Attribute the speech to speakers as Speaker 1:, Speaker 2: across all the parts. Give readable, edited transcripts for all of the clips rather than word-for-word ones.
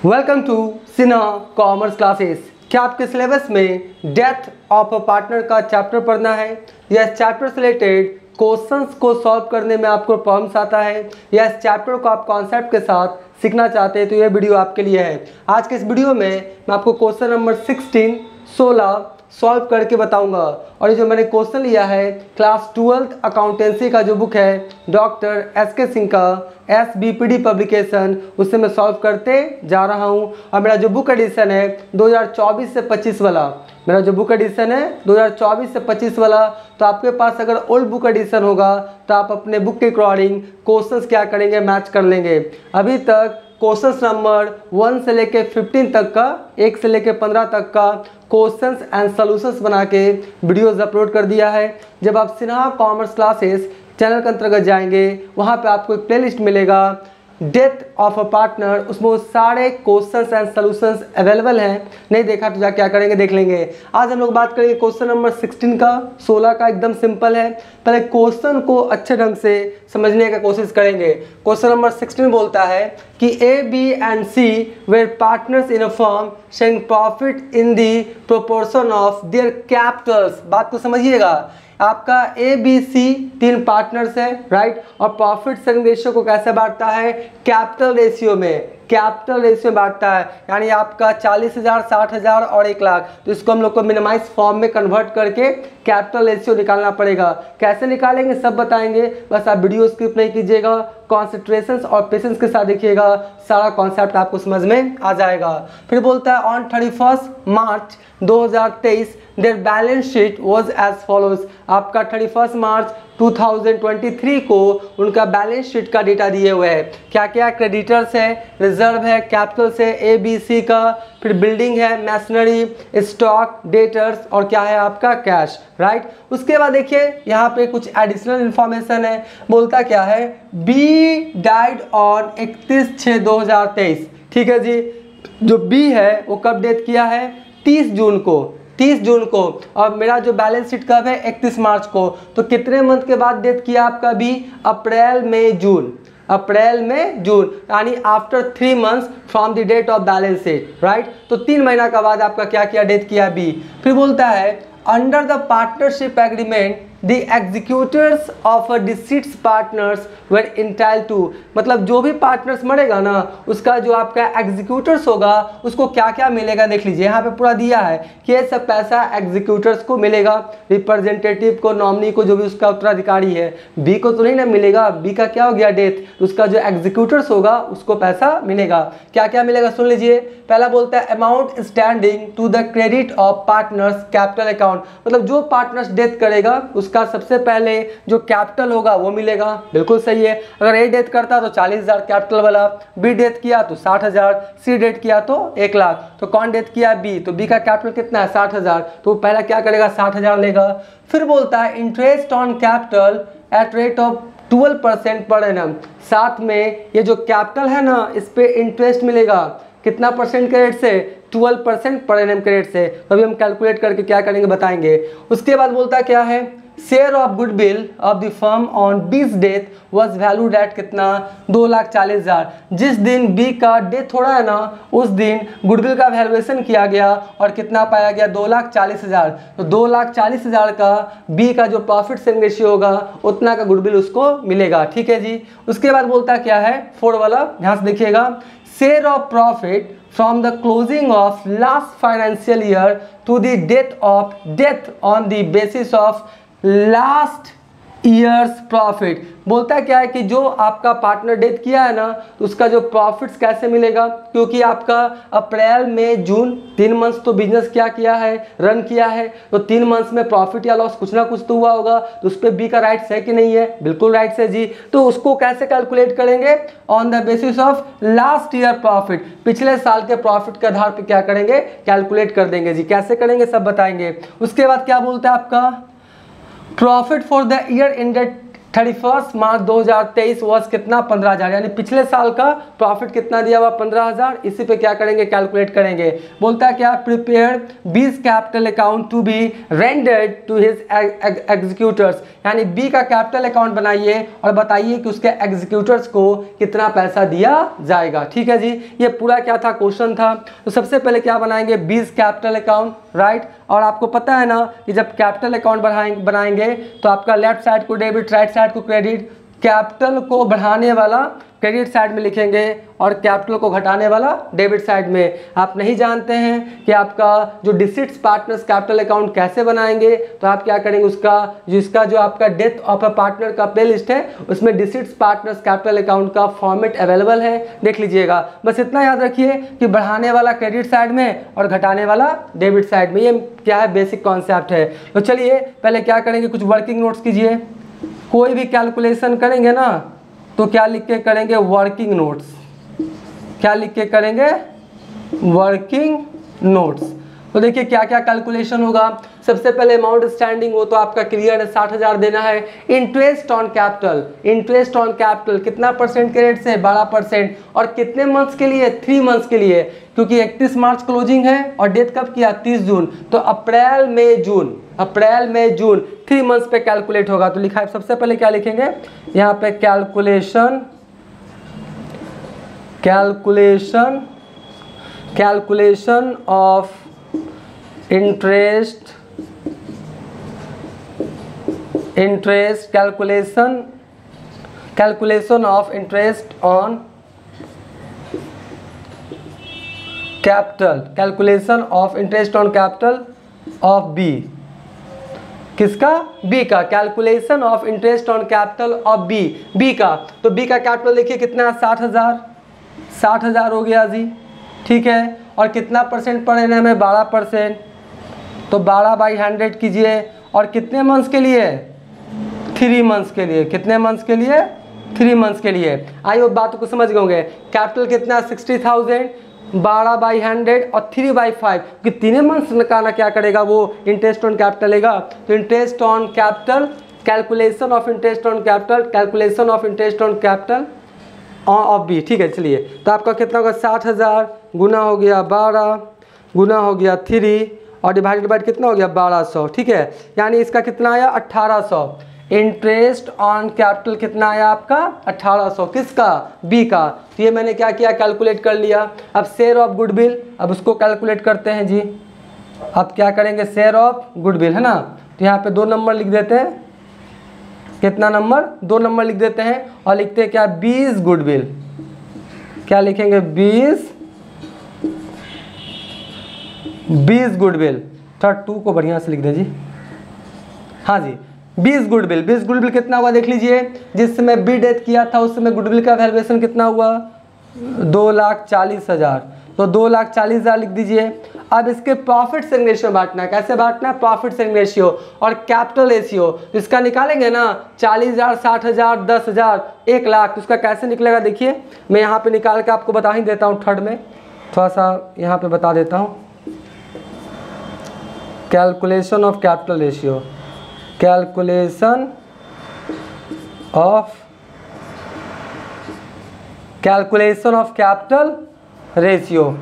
Speaker 1: Welcome to Sinha commerce classes. क्या आपके syllabus में डेथ ऑफ अ पार्टनर का चैप्टर पढ़ना है या इस चैप्टर से रिलेटेड क्वेश्चंस को सॉल्व करने में आपको प्रॉब्लम्स आता है या इस चैप्टर को आप कॉन्सेप्ट के साथ सीखना चाहते हैं तो ये वीडियो आपके लिए है। आज के इस वीडियो में मैं आपको क्वेश्चन नंबर 16, 16 सॉल्व करके बताऊंगा। और ये जो मैंने क्वेश्चन लिया है क्लास 12th अकाउंटेंसी का जो बुक है डॉक्टर SK सिंह का SBPD पब्लिकेशन, उससे मैं सॉल्व करते जा रहा हूँ। और मेरा जो बुक एडिशन है 2024 से 25 वाला, मेरा जो बुक एडिशन है 2024 से 25 वाला, तो आपके पास अगर ओल्ड बुक एडिशन होगा तो आप अपने बुक के अकॉर्डिंग क्वेश्चंस क्या करेंगे, मैच कर लेंगे। अभी तक क्वेश्चंस नंबर 1 से लेके 15 तक का, 1 से लेके 15 तक का क्वेश्चंस एंड सॉल्यूशंस बना के वीडियोस अपलोड कर दिया है। जब आप सिन्हा कॉमर्स क्लासेस चैनल के अंतर्गत जाएंगे वहाँ पे आपको एक प्लेलिस्ट मिलेगा डेथ ऑफ अ पार्टनर, उसमें वो सारे क्वेश्चंस एंड सॉल्यूशंस अवेलेबल हैं। नहीं देखा तो जा क्या करेंगे, देख लेंगे। आज हम लोग बात करेंगे क्वेश्चन नंबर 16 का, 16 का एकदम सिंपल है। पहले क्वेश्चन को अच्छे ढंग से समझने का कोशिश करेंगे। क्वेश्चन नंबर 16 बोलता है कि A, B and C were partners in a firm sharing profit in the proportion of their capitals। बात को समझिएगा, आपका ABC 3 पार्टनर्स है, राइट। और प्रॉफिट शेयरिंग रेशियो को कैसे बांटता है? कैपिटल रेशियो में, कैपिटल रेशियो में बांटता है। यानी आपका 40,000, 60,000 और 1 लाख, तो इसको हम लोग को मिनिमाइज फॉर्म में कन्वर्ट करके कैपिटल रेशियो निकालना पड़ेगा। कैसे निकालेंगे सब बताएंगे, बस आप वीडियो स्किप नहीं कीजिएगा, कॉन्सेंट्रेशन और पेशेंस के साथ देखिएगा, सारा कॉन्सेप्ट आपको समझ में आ जाएगा। फिर बोलता है on 31 March 2023 their balance sheet was as follows. आपका 31 मार्च 2023 को उनका बैलेंस शीट का डेटा दिए हुए है। क्या क्या? क्रेडिटर्स है, रिजर्व है, कैपिटल्स है ABC का, फिर बिल्डिंग है, मैशनरी, स्टॉक, डेटर्स और क्या है आपका कैश, राइट। उसके बाद देखिए यहाँ पे कुछ एडिशनल इंफॉर्मेशन है। बोलता क्या है? B died on 31/6/2023। ठीक है जी। जो बी है वो कब डेथ किया है? 30 जून को, 30 जून को। और मेरा जो बैलेंस शीट कब है? 31 मार्च को। तो कितने मंथ के बाद डेथ किया आपका बी? अप्रैल में जून, अप्रैल में जून, यानी after 3 months from the date of balance sheet, right. तो 3 महीना के बाद आपका क्या किया? डेथ किया बी। फिर बोलता है under the partnership agreement the executors of a deceased's partners were entitle to. मतलब जो भी पार्टनर्स मरेगा ना उसका जो आपका एग्जीक्यूटर्स होगा उसको क्या क्या मिलेगा देख लीजिए। यहाँ पे पूरा दिया है कि ये सब पैसा एग्जीक्यूटर्स को मिलेगा, रिप्रेजेंटेटिव को, नॉमिनी को, जो भी उसका उत्तराधिकारी है। बी को तो नहीं ना मिलेगा, बी का क्या हो गया? डेथ। उसका जो एग्जीक्यूटर्स होगा उसको पैसा मिलेगा। क्या क्या मिलेगा सुन लीजिए। पहला बोलता है amount standing to the credit of partners capital account. मतलब जो पार्टनर्स डेथ करेगा उसका सबसे पहले जो कैपिटल होगा वो मिलेगा। बिल्कुल सही है। अगर ए डेथ करता तो 40,000 कैपिटल वाला, बी डेथ किया तो 60,000, सी डेथ किया तो 1 लाख। तो कौन डेथ किया? बी। तो बी का कैपिटल कितना है? 60,000। तो पहला क्या करेगा? 60,000 लेगा। फिर बोलता है interest on capital at rate of 12% per annum. साथ में ये जो कैपिटल है ना इस पे इंटरेस्ट मिलेगा। कितना परसेंट के रेट से? 12% पर एनम के रेट से। तो अभी हम कैलकुलेट करके क्या करेंगे बताएंगे। उसके बाद बोलता क्या है? Share of goodwill of the firm on बीस डेथ वॉज वैल्यूड एट कितना? 2,40,000। जिस दिन बी का डेथ हो रहा है ना उस दिन गुडविल का वैल्यूएशन किया गया और कितना पाया गया? 2,40,000। तो 2,40,000 का बी का जो प्रॉफिट शेयरिंग रेशियो होगा उतना का गुडविल उसको मिलेगा। ठीक है जी। उसके बाद बोलता क्या है? 4 वाला ध्यान से देखिएगा। Share of profit from the closing of last financial year to the death on the basis of last year's profit। बोलता क्या है कि जो आपका पार्टनर डेथ किया है ना तो उसका जो प्रॉफिट्स कैसे मिलेगा? क्योंकि आपका अप्रैल में जून 3 मंथ्स तो बिजनेस क्या किया है? रन किया है। तो 3 मंथ्स में प्रॉफिट या लॉस कुछ ना कुछ तो हुआ होगा। तो उस पर बी का राइट्स है कि नहीं है? बिल्कुल राइट्स है जी। तो उसको कैसे कैलकुलेट करेंगे? On the basis of last year profit. पिछले साल के प्रॉफिट के आधार पर क्या करेंगे? कैलकुलेट कर देंगे जी। कैसे करेंगे सब बताएंगे। उसके बाद क्या बोलता है आपका? Profit for the year ended 31 March 2023 वर्ष कितना 15,000, यानी पिछले साल का प्रॉफिट कितना दिया हुआ 15,000। इसी पे क्या करेंगे कैलकुलेट करेंगे। बोलता है क्या, प्रिपेयर बी's capital account to be rendered to his executors, यानी बी का कैपिटल अकाउंट बनाइए और बताइए कि उसके एग्जीक्यूटर्स को कितना पैसा दिया जाएगा। ठीक है जी, ये पूरा क्या था क्वेश्चन था। तो सबसे पहले क्या बनाएंगे, बी's कैपिटल अकाउंट, राइट। और आपको पता है ना कि जब कैपिटल अकाउंट बनाएंगे तो आपका लेफ्ट साइड को डेबिट, राइट साइड को क्रेडिट, कैपिटल को बढ़ाने वाला क्रेडिट साइड में लिखेंगे और कैपिटल को घटाने वाला डेबिट साइड में। आप नहीं जानते हैं कि आपका जो डिसिट्स पार्टनर्स कैपिटल अकाउंट कैसे बनाएंगे, तो आप क्या करेंगे, उसका जो आपका डेथ ऑफ अ पार्टनर का प्ले लिस्ट है उसमें डिसिट्स पार्टनर्स कैपिटल अकाउंट का फॉर्मेट अवेलेबल है, देख लीजिएगा। बस इतना याद रखिए कि बढ़ाने वाला क्रेडिट साइड में और घटाने वाला डेबिट साइड में, ये क्या है, बेसिक कॉन्सेप्ट है। तो चलिए पहले क्या करेंगे, कुछ वर्किंग नोट्स कीजिए। कोई भी कैलकुलेशन करेंगे ना तो क्या लिख के करेंगे, वर्किंग नोट्स। क्या लिख के करेंगे, वर्किंग नोट्स। तो देखिए क्या क्या कैलकुलेशन होगा। सबसे पहले अमाउंट स्टैंडिंग हो तो आपका क्लियर है, 60,000 देना है। Interest on capital, interest on capital कितना परसेंट के रेट से, 12%। और कितने मंथ्स के लिए, 3 मंथ्स के लिए, क्योंकि 31 मार्च क्लोजिंग है और डेट कब किया, 30 जून। तो अप्रैल मई जून, अप्रैल मई जून 3 मंथ्स पे कैलकुलेट होगा। तो लिखा है, सबसे पहले क्या लिखेंगे यहाँ पे, calculation of interest calculation of interest on capital, calculation of interest on capital of B. किसका, बी का, calculation of interest on capital of B का। तो बी का कैपिटल देखिए कितना, 60,000 हो गया जी, ठीक है। और कितना परसेंट पर एनम है, 12%। तो 12/100 कीजिए। और कितने मंथ्स के लिए, 3 मंथ्स के लिए। कितने मंथ्स के लिए, 3 मंथ्स के लिए। आई वो बात को समझ गए होंगे। कैपिटल कितना, 60,000, 12/100 और 3/5, कि 3 मंथ्स का ना क्या करेगा वो इंटरेस्ट ऑन कैपिटल लेगा। तो interest on capital, calculation of interest on capital, calculation of interest on capital of B, ठीक है। चलिए तो आपका कितना होगा, 60,000 गुना हो गया 12 गुना हो गया 3 और डिवाइड कितना हो गया, 1200, ठीक है। यानी इसका कितना आया, 1800। इंटरेस्ट ऑन कैपिटल कितना आया आपका, 1800। किसका, बी का। तो ये मैंने क्या किया, कैलकुलेट कर लिया। अब शेयर ऑफ गुडविल, अब उसको कैलकुलेट करते हैं जी। अब क्या करेंगे, शेयर ऑफ गुडविल, है ना। तो यहाँ पे 2 नंबर लिख देते हैं। कितना नंबर, 2 नंबर लिख देते हैं और लिखते हैं क्या, 20 गुडविल। क्या लिखेंगे, 20 गुडविल। थर्ड 2 को बढ़िया से लिख दे जी, हाँ जी। 20 गुडविल कितना हुआ देख लीजिए। जिस समय बी डेथ किया था उस समय गुडविल का वैल्यूएशन कितना हुआ, 2,40,000। तो 2,40,000 लिख दीजिए। अब इसके प्रॉफिट शेयरिंग रेशियो बांटना है। कैसे बांटना है, प्रॉफिट शेयरिंग रेशियो और कैपिटल रेशियो। इसका निकालेंगे ना, 40,000, 60,000, 10,000, 1 लाख। तो उसका कैसे निकलेगा देखिए, मैं यहाँ पे निकाल के आपको बता ही देता हूँ। थर्ड में थोड़ा सा यहाँ पे बता देता हूँ। Calculation of capital ratio, calculation of capital ratio.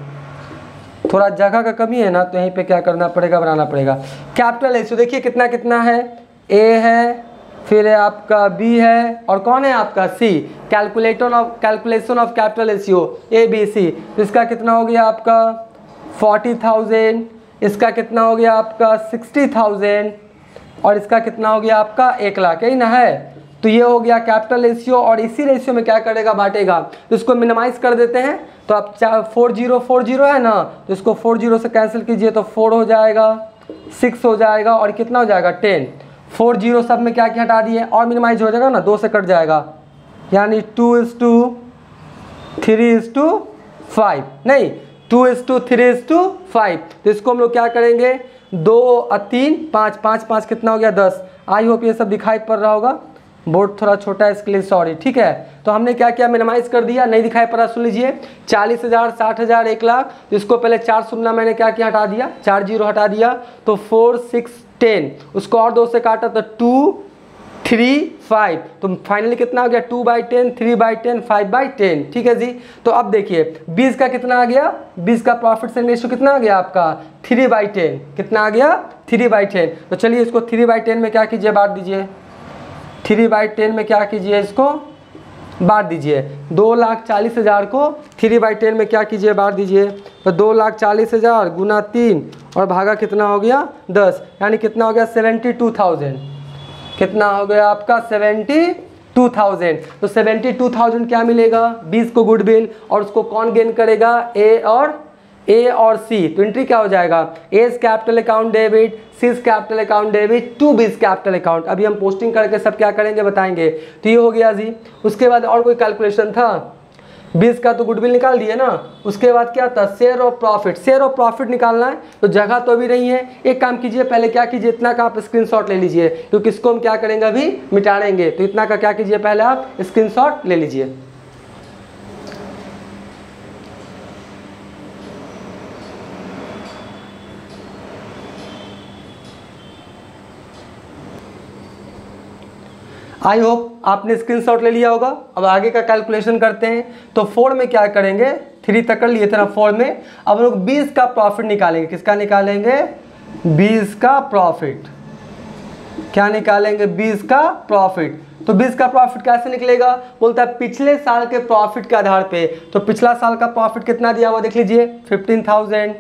Speaker 1: थोड़ा जगह का कमी है ना, तो यहीं पे क्या करना पड़ेगा, बनाना पड़ेगा। कैपिटल रेशियो देखिए कितना कितना है, ए है, फिर है आपका बी है, और कौन है आपका C. Calculation of capital ratio ABC। तो इसका कितना हो गया आपका 40,000, इसका कितना हो गया आपका 60,000 और इसका कितना हो गया आपका 1 लाख, यही ना है। तो ये हो गया कैपिटल रेशियो। और इसी रेशियो में क्या करेगा, बांटेगा। तो इसको मिनिमाइज कर देते हैं। तो आप 40 है ना, तो इसको 40 से कैंसिल कीजिए तो 4 हो जाएगा, 6 हो जाएगा और कितना हो जाएगा 10। 40 सब में क्या क्या हटा दिए और मिनिमाइज हो जाएगा ना, 2 से कट जाएगा। यानी 2:3:5 नहीं, 2:3:5। तो इसको हम लोग क्या करेंगे, 2 और 3 5 5 5 कितना हो गया 10। आई होप ये सब दिखाई पड़ रहा होगा। बोर्ड थोड़ा छोटा है इसके लिए सॉरी, ठीक है। तो हमने क्या किया, मिनिमाइज कर दिया, नहीं दिखाई पड़ा। सुन लीजिए, 40,000, 60,000, 1 लाख। तो इसको पहले 4 शून्य मैंने क्या किया, हटा दिया, 4 0 हटा दिया। तो 4 6 10, उसको और 2 से काटा तो 2 35, तो फाइनली कितना हो गया 2/10, 3/10, 5/10, ठीक है जी। तो अब देखिए 20 का कितना आ गया, 20 का प्रॉफिट सेलिंग रेशियो कितना आ गया आपका 3/10, कितना आ गया 3/10। तो चलिए इसको 3/10 में क्या कीजिए, बांट दीजिए, 3/10 में क्या कीजिए, इसको बांट दीजिए। 2,40,000 को 3/10 में क्या कीजिए, बांट दीजिए। तो 2,40,000 गुना 3 और भागा कितना हो गया 10, यानी कितना हो गया 72,000, कितना हो गया आपका 72,000। तो 72,000 क्या मिलेगा, 20 को गुडविल, और उसको कौन गेन करेगा, ए और सी। तो एंट्री क्या हो जाएगा, A's capital account debit, C's capital account debit to B's capital account. अभी हम पोस्टिंग करके सब क्या करेंगे बताएंगे। तो ये हो गया जी। उसके बाद और कोई कैलकुलेशन था, 20 का तो गुडविल निकाल दिए ना। उसके बाद क्या था, share of profit, share of profit निकालना है। तो जगह तो अभी नहीं है, एक काम कीजिए, पहले क्या कीजिए, इतना का आप स्क्रीनशॉट ले लीजिए, क्योंकि इसको हम क्या करेंगे अभी मिटाएंगे। तो इतना का क्या कीजिए, पहले आप स्क्रीनशॉट ले लीजिए। आई होप आपने स्क्रीनशॉट ले लिया होगा। अब आगे का कैलकुलेशन करते हैं। तो 4 में क्या करेंगे, 3 तक कर लिए थे ना 4 में। अब लोग 20 का प्रॉफिट निकालेंगे। किसका निकालेंगे, 20 का प्रॉफिट। क्या निकालेंगे, 20 का प्रॉफिट। तो 20 का प्रॉफिट कैसे निकलेगा, बोलता है पिछले साल के प्रॉफिट के आधार पे। तो पिछला साल का प्रॉफिट कितना दिया हुआ देख लीजिए 15,000।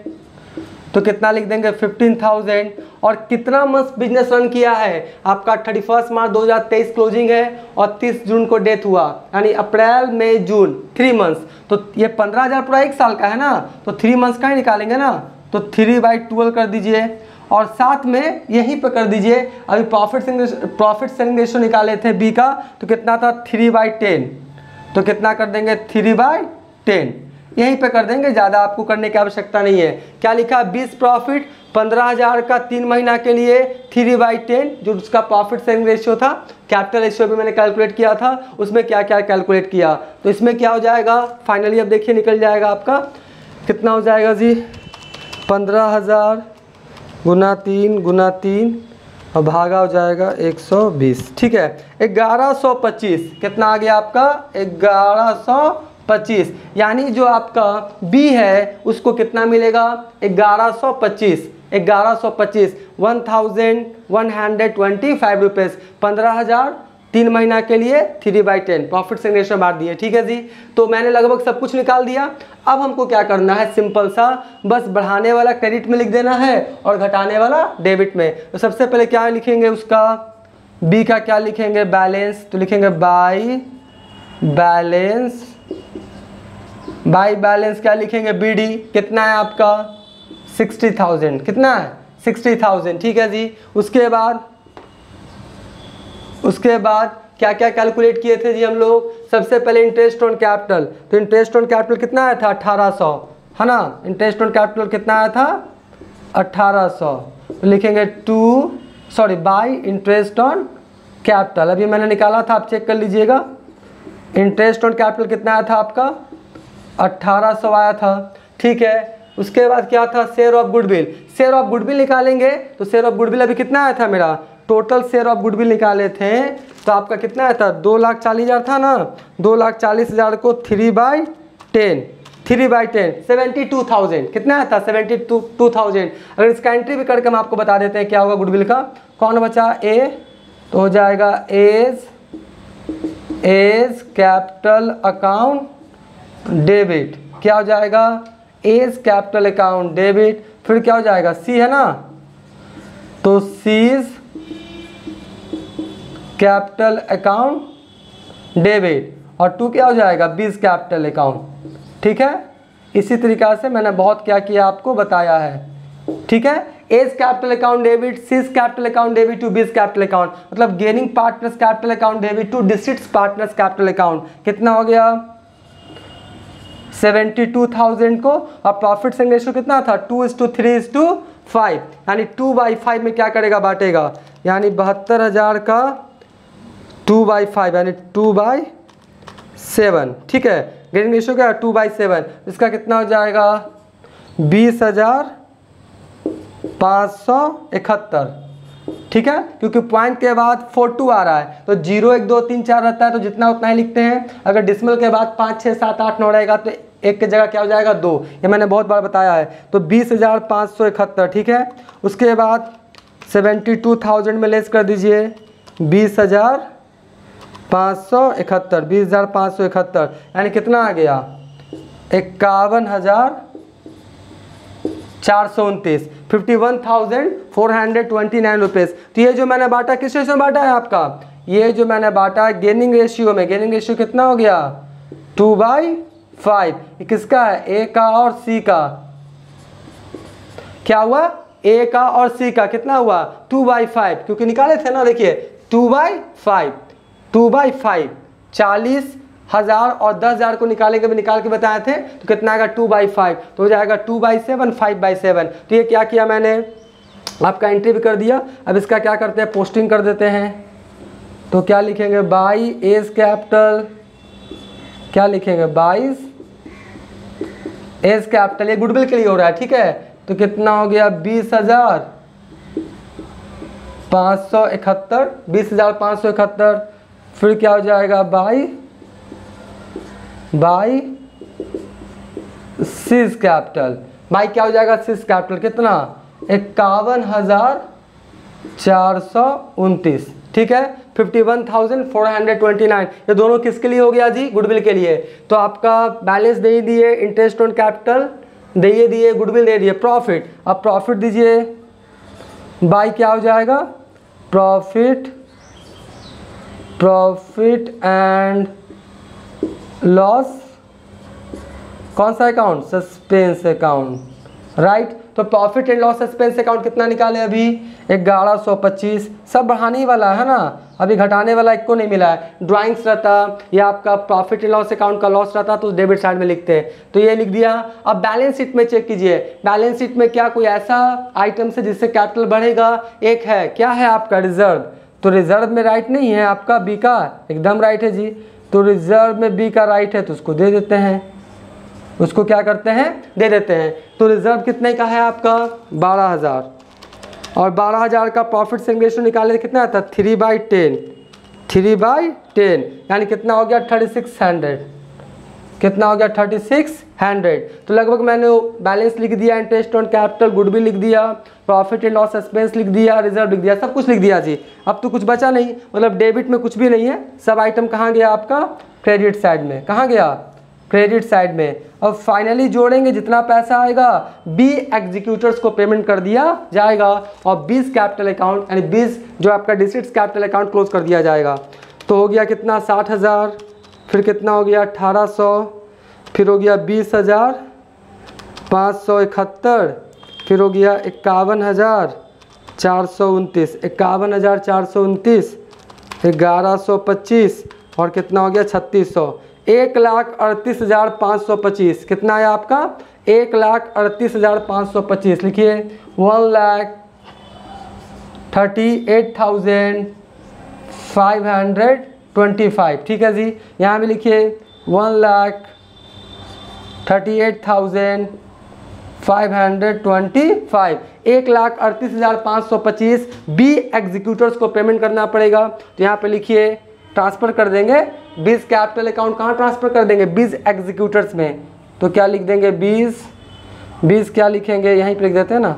Speaker 1: तो कितना लिख देंगे 15,000। और कितना मंथ बिजनेस रन किया है आपका, 31 मार्च 2023 क्लोजिंग है और 30 जून को डेथ हुआ, यानी अप्रैल मई जून 3 मंथ्स। तो ये 15,000 पूरा 1 साल का है ना, तो 3 मंथ्स का ही निकालेंगे ना। तो 3/12 कर दीजिए और साथ में यहीं पे कर दीजिए। अभी प्रॉफिट सेलिंग रेशियो निकाले थे बी का, तो कितना था 3/10। तो कितना कर देंगे 3/10, यहीं पे कर देंगे, ज़्यादा आपको करने की आवश्यकता नहीं है। क्या लिखा, 20 प्रॉफिट 15,000 का 3 महीना के लिए 3/10, जो उसका प्रॉफिट सेलिंग रेशियो था। कैपिटल रेशियो भी मैंने कैलकुलेट किया था, उसमें क्या क्या कैलकुलेट किया। तो इसमें क्या हो जाएगा फाइनली, अब देखिए निकल जाएगा आपका, कितना हो जाएगा जी 15,000 गुना 3 और भागा हो जाएगा 120, ठीक है। 1125 कितना आ गया आपका 1125, यानी जो आपका बी है उसको कितना मिलेगा 1125, 1125 रुपीज़, 15,000 3 महीना के लिए 3/10 प्रॉफिट सेलिंग रेशियो बांट दिए, ठीक है जी। तो मैंने लगभग सब कुछ निकाल दिया। अब हमको क्या करना है, सिंपल सा, बस बढ़ाने वाला क्रेडिट में लिख देना है और घटाने वाला डेबिट में। तो सबसे पहले क्या लिखेंगे, उसका बी का क्या लिखेंगे, बैलेंस। तो लिखेंगे बाई बैलेंस क्या लिखेंगे, बीडी। कितना है आपका 60,000, कितना है 60,000, ठीक है जी। उसके बाद क्या क्या कैलकुलेट किए थे जी हम लोग, सबसे पहले इंटरेस्ट ऑन कैपिटल। तो इंटरेस्ट ऑन कैपिटल कितना आया था 1800, है ना। इंटरेस्ट ऑन कैपिटल कितना आया था 1800। तो लिखेंगे बाई इंटरेस्ट ऑन कैपिटल। अभी मैंने निकाला था, आप चेक कर लीजिएगा। इंटरेस्ट ऑन कैपिटल कितना आया था आपका 1800 आया था, ठीक है। उसके बाद क्या था, share of goodwill. Share of goodwill निकालेंगे। तो शेयर ऑफ गुडविल अभी कितना आया था मेरा, टोटल शेयर ऑफ गुडविल निकाले थे तो आपका कितना आया था 2,40,000 था ना। 2,40,000 को 3/10 72,000 कितना आया था 72,000। अगर इसका एंट्री भी करके हम आपको बता देते हैं क्या होगा गुडविल का। कौन बचा ए, तो हो जाएगा एज कैपिटल अकाउंट डेबिट। क्या हो जाएगा एज कैपिटल अकाउंट डेबिट। फिर क्या हो जाएगा सी है ना, तो सीज कैपिटल अकाउंट डेबिट। और 2 क्या हो जाएगा बीज कैपिटल अकाउंट, ठीक है। इसी तरीका से मैंने बहुत क्या किया आपको बताया है, ठीक है। As capital account debit, C's capital account debit to B's capital account, मतलब gaining partners capital account debit to district partners capital account. कितना हो गया 72,000 को। और प्रॉफिट सेलिंग रेशियो कितना था 2:3:5, यानी 2/5 में क्या करेगा बांटेगा, यानी 72,000 का 2/5 यानी 2/7, ठीक है। गेनिंग रेशियो क्या 2/7, इसका कितना हो जाएगा 20,571, ठीक है, क्योंकि पॉइंट के बाद 42 आ रहा है तो 0 1 2 3 4 रहता है तो जितना उतना ही लिखते हैं। अगर डिसमल के बाद 5 6 7 8 9 रहेगा तो एक की जगह क्या हो जाएगा 2, ये मैंने बहुत बार बताया है। तो 20,571, ठीक है। उसके बाद 72,000 में लेस कर दीजिए 20,571, 20,571 यानी कितना आ गया 51,429, 51,429 रुपीज़। तो ये जो मैंने बांटा किस रेशियो में बांटा है आपका, ये जो मैंने बांटा गेनिंग रेशियो में, गेनिंग रेशियो कितना हो गया 2/5। ये किसका है, ए का और सी का। क्या हुआ, ए का और सी का कितना हुआ 2/5, क्योंकि निकाले थे ना, देखिए 2/5, 2/5 40,000 और 10,000 को निकाल के बताए थे तो कितना आएगा 2/5, तो हो जाएगा 2/7, 5/7। तो ये क्या किया मैंने, आपका एंट्री भी कर दिया। अब इसका क्या करते हैं, पोस्टिंग कर देते हैं। तो क्या लिखेंगे, बाई एज कैपिटल, क्या लिखेंगे, बाईस एज कैपिटल, ये गुडविल के लिए हो रहा है, ठीक है। तो कितना हो गया 20,571, 20,571। फिर क्या हो जाएगा बाई सिस कैपिटल, बाई क्या हो जाएगा सिस कैपिटल, कितना 51,429, ठीक है। 51,429, ये दोनों किसके लिए हो गया जी, गुडविल के लिए। तो आपका बैलेंस दे दिए, इंटरेस्ट ऑन कैपिटल दे दिए, गुडविल दे दिए, प्रॉफिट। अब प्रॉफिट दीजिए, बाई क्या हो जाएगा प्रॉफिट एंड लॉस, कौन सा अकाउंट, सस्पेंस अकाउंट, राइट। तो profit and loss suspense account कितना निकाले अभी 1125, सब बढ़ाने वाला है ना, अभी घटाने वाला एक को नहीं मिला है। ड्राइंग्स रहता या आपका प्रॉफिट एंड लॉस अकाउंट का लॉस रहता तो डेबिट साइड में लिखते हैं, तो ये लिख दिया। अब बैलेंस शीट में चेक कीजिए, बैलेंस शीट में क्या कोई ऐसा आइटम है जिससे कैपिटल बढ़ेगा, एक है, क्या है आपका रिजर्व। तो रिजर्व में राइट नहीं है आपका, बी का एकदम राइट है जी। तो रिजर्व में बी का राइट है तो उसको दे देते हैं, उसको क्या करते हैं दे देते हैं। तो रिजर्व कितने का है आपका 12,000, और 12,000 का प्रॉफिट सेलिंग रेशियो निकाले कितना आता 3/10, 3/10 यानी कितना हो गया 3600, कितना हो गया 3600। तो लगभग मैंने बैलेंस लिख दिया, इंटरेस्ट ऑन कैपिटल, गुडविल लिख दिया, प्रॉफिट एंड लॉस एक्सपेंस लिख दिया, रिजर्व लिख दिया, सब कुछ लिख दिया जी। अब तो कुछ बचा नहीं, मतलब डेबिट में कुछ भी नहीं है, सब आइटम कहाँ गया आपका क्रेडिट साइड में, कहाँ गया क्रेडिट साइड में। अब फाइनली जोड़ेंगे जितना पैसा आएगा, बी एग्जीक्यूटर्स को पेमेंट कर दिया जाएगा और 20 कैपिटल अकाउंट यानी 20 जो आपका डिस्ट्रिक्ट कैपिटल अकाउंट क्लोज कर दिया जाएगा। तो हो गया कितना 60,000, फिर कितना हो गया 1800, फिर हो गया 20,571, फिर हो गया 51,429, 51,429, 1125 और कितना हो गया 3600, 1,38,525। कितना है आपका 1,38,525, लिखिए 1,38,525, ठीक है जी। यहाँ भी लिखिए 1,38,525, 1,38,525 बी एग्जीक्यूटर्स को पेमेंट करना पड़ेगा। तो यहाँ पे लिखिए ट्रांसफ़र कर देंगे 20 कैपिटल अकाउंट, कहाँ ट्रांसफ़र कर देंगे 20 एग्जीक्यूटर्स में। तो क्या लिख देंगे 20 क्या लिखेंगे, यहीं पे लिख देते हैं ना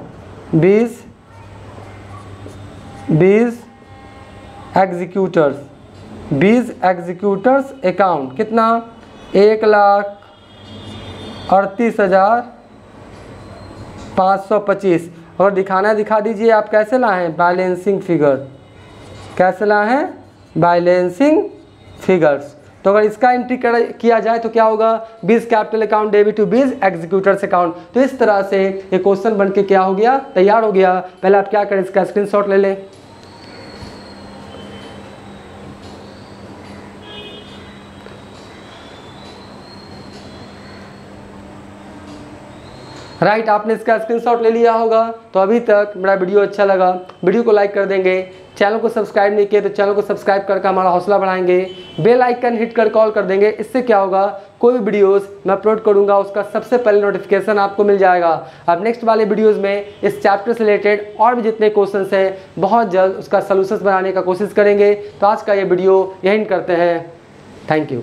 Speaker 1: 20 एग्जीक्यूटर्स अकाउंट, कितना 1,38,525। और दिखाना दिखा दीजिए आप कैसे लाए हैं बैलेंसिंग फिगर, कैसे लाए हैं बैलेंसिंग फिगर्स। तो अगर इसका एंट्री किया जाए तो क्या होगा 20 capital account debit to 20 executors account. तो इस तरह से ये क्वेश्चन बन के क्या हो गया, तैयार हो गया। पहले आप क्या करें, इसका स्क्रीनशॉट ले लें। राइट, आपने इसका स्क्रीनशॉट ले लिया होगा। तो अभी तक मेरा वीडियो अच्छा लगा, वीडियो को लाइक कर देंगे, चैनल को सब्सक्राइब नहीं किए तो चैनल को सब्सक्राइब करके हमारा हौसला बढ़ाएंगे, बेल आइकन हिट कर कॉल कर देंगे। इससे क्या होगा कोई भी वीडियोस मैं अपलोड करूंगा उसका सबसे पहले नोटिफिकेशन आपको मिल जाएगा। अब नेक्स्ट वाले वीडियोस में इस चैप्टर से रिलेटेड और भी जितने क्वेश्चंस हैं बहुत जल्द उसका सॉल्यूशंस बनाने का कोशिश करेंगे। तो आज का ये वीडियो यहीं करते हैं। Thank you.